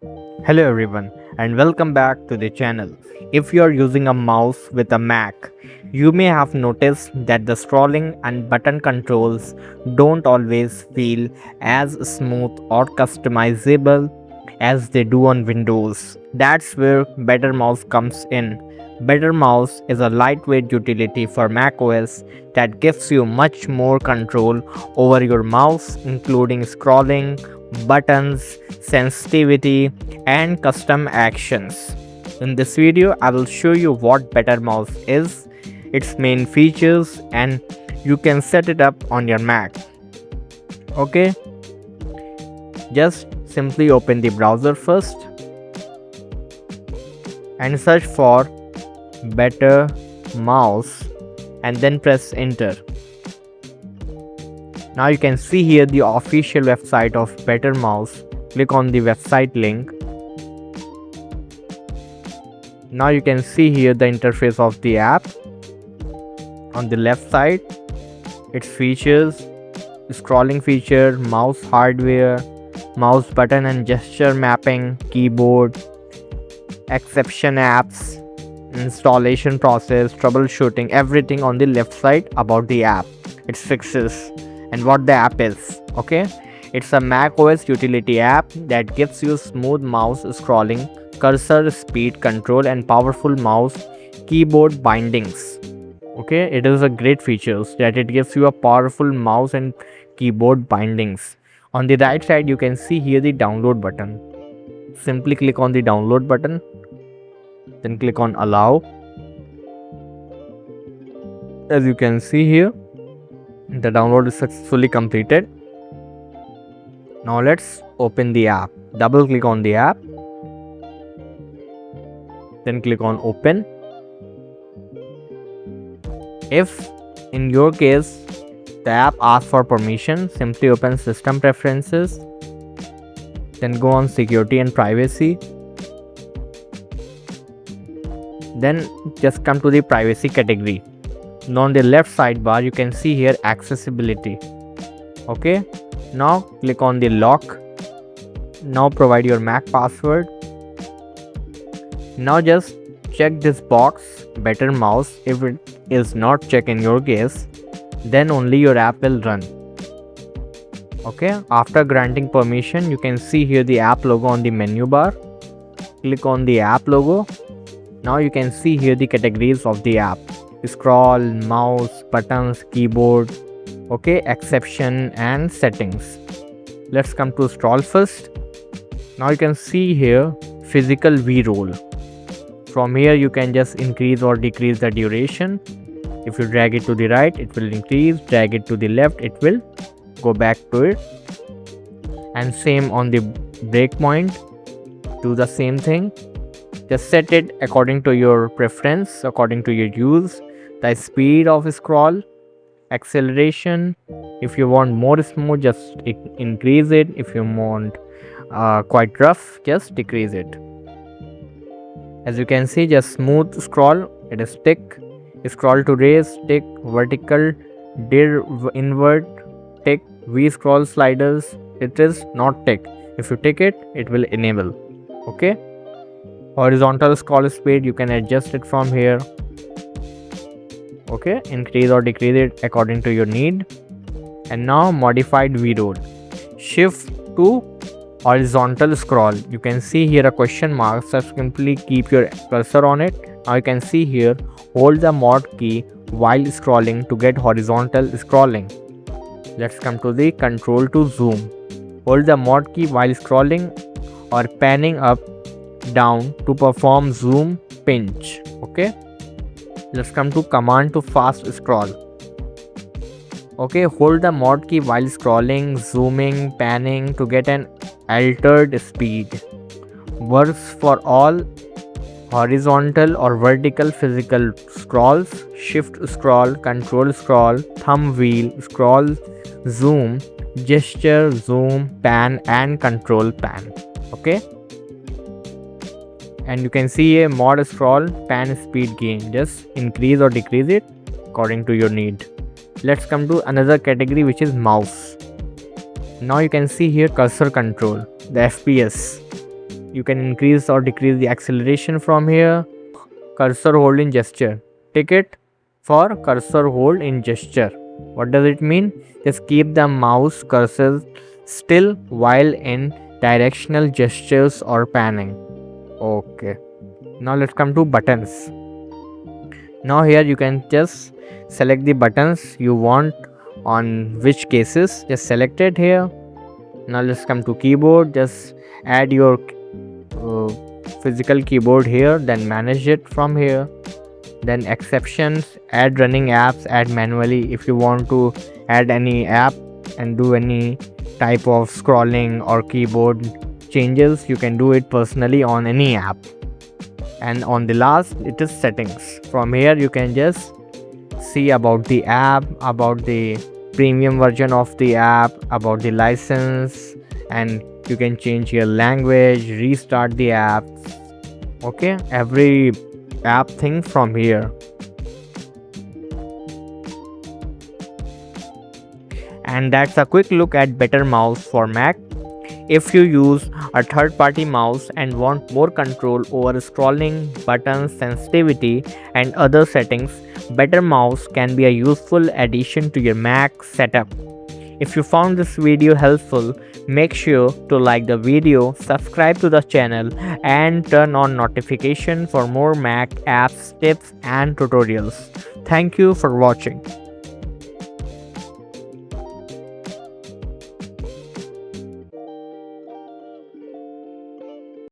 Hello everyone and welcome back to the channel. If you are using a mouse with a Mac, you may have noticed that the scrolling and button controls don't always feel as smooth or customizable as they do on Windows. That's where BetterMouse comes in. BetterMouse is a lightweight utility for macOS that gives you much more control over your mouse, including scrolling, buttons, sensitivity, and custom actions. In this video, I will show you what BetterMouse is, its main features, and you can set it up on your Mac. Okay, just simply open the browser first and search for BetterMouse and then press enter. Now you can see here the official website of BetterMouse. Click on the website link. Now you can see here the interface of the app. On the left side, its features, scrolling feature, mouse hardware, mouse button and gesture mapping, keyboard, exception apps, installation process, troubleshooting, everything on the left side about the app, its fixes, and what the app is. Okay, it's a macOS utility app that gives you smooth mouse scrolling, cursor speed control, and powerful mouse keyboard bindings. Okay, it is a great features that it gives you a powerful mouse and keyboard bindings. On the right side, you can see here the download button. Simply click on the download button, then click on allow. As you can see here, the download is successfully completed. Now let's open the app. Double click on the app, then click on open. If in your case the app asks for permission, simply open system preferences, then go on security and privacy, then just come to the privacy category. Now on the left sidebar you can see here accessibility. Okay, now click on the lock. Now provide your Mac password. Now just check this box BetterMouse. If it is not checked in your case, then only your app will run. Okay, after granting permission, you can see here the app logo on the menu bar. Click on the app logo. Now you can see here the categories of the app: scroll, mouse, buttons, keyboard, okay, exception and settings. Let's come to scroll first. Now you can see here physical v-roll. From here you can just increase or decrease the duration. If you drag it to the right, it will increase. Drag it to the left, it will go back to it. And same on the breakpoint, do the same thing. Just set it according to your preference, according to your use. The speed of scroll, acceleration, if you want more smooth, just increase it. If you want quite rough, just decrease it. As you can see, just smooth scroll, it is tick. Scroll to raise, tick. Vertical, dir invert, tick. V scroll sliders, it is not tick. If you tick it, it will enable. Okay, horizontal scroll speed, you can adjust it from here. Okay, increase or decrease it according to your need. And now modified v-roll, shift to horizontal scroll. You can see here a question mark, so simply keep your cursor on it. Now you can see here, hold the mod key while scrolling to get horizontal scrolling. Let's come to the control to zoom. Hold the mod key while scrolling or panning up down to perform zoom pinch. Okay, let's come to command to fast scroll. Okay, hold the mod key while scrolling, zooming, panning to get an altered speed. Works for all horizontal or vertical physical scrolls: shift scroll, control scroll, thumb wheel scroll, zoom, gesture, zoom, pan and control pan. Okay, and you can see a mod scroll pan speed gain, just increase or decrease it according to your need. Let's come to another category, which is mouse. Now you can see here cursor control, the FPS. You can increase or decrease the acceleration from here. Cursor hold in gesture. Tick it for cursor hold in gesture. What does it mean? Just keep the mouse cursor still while in directional gestures or panning. Okay. Now let's come to buttons. Now here you can just select the buttons you want on which cases. Just select it here. Now let's come to keyboard. Just add your physical keyboard here, then manage it from here. Then exceptions, add running apps, add manually. If you want to add any app and do any type of scrolling or keyboard changes, you can do it personally on any app. And on the last, it is settings. From here you can just see about the app, about the premium version of the app, about the license, and you can change your language, restart the app. Okay, every app thing from here. And that's a quick look at BetterMouse for Mac. If you use a third-party mouse and want more control over scrolling, button sensitivity, and other settings, BetterMouse can be a useful addition to your Mac setup. If you found this video helpful, make sure to like the video, subscribe to the channel, and turn on notification for more Mac apps, tips, and tutorials. Thank you for watching.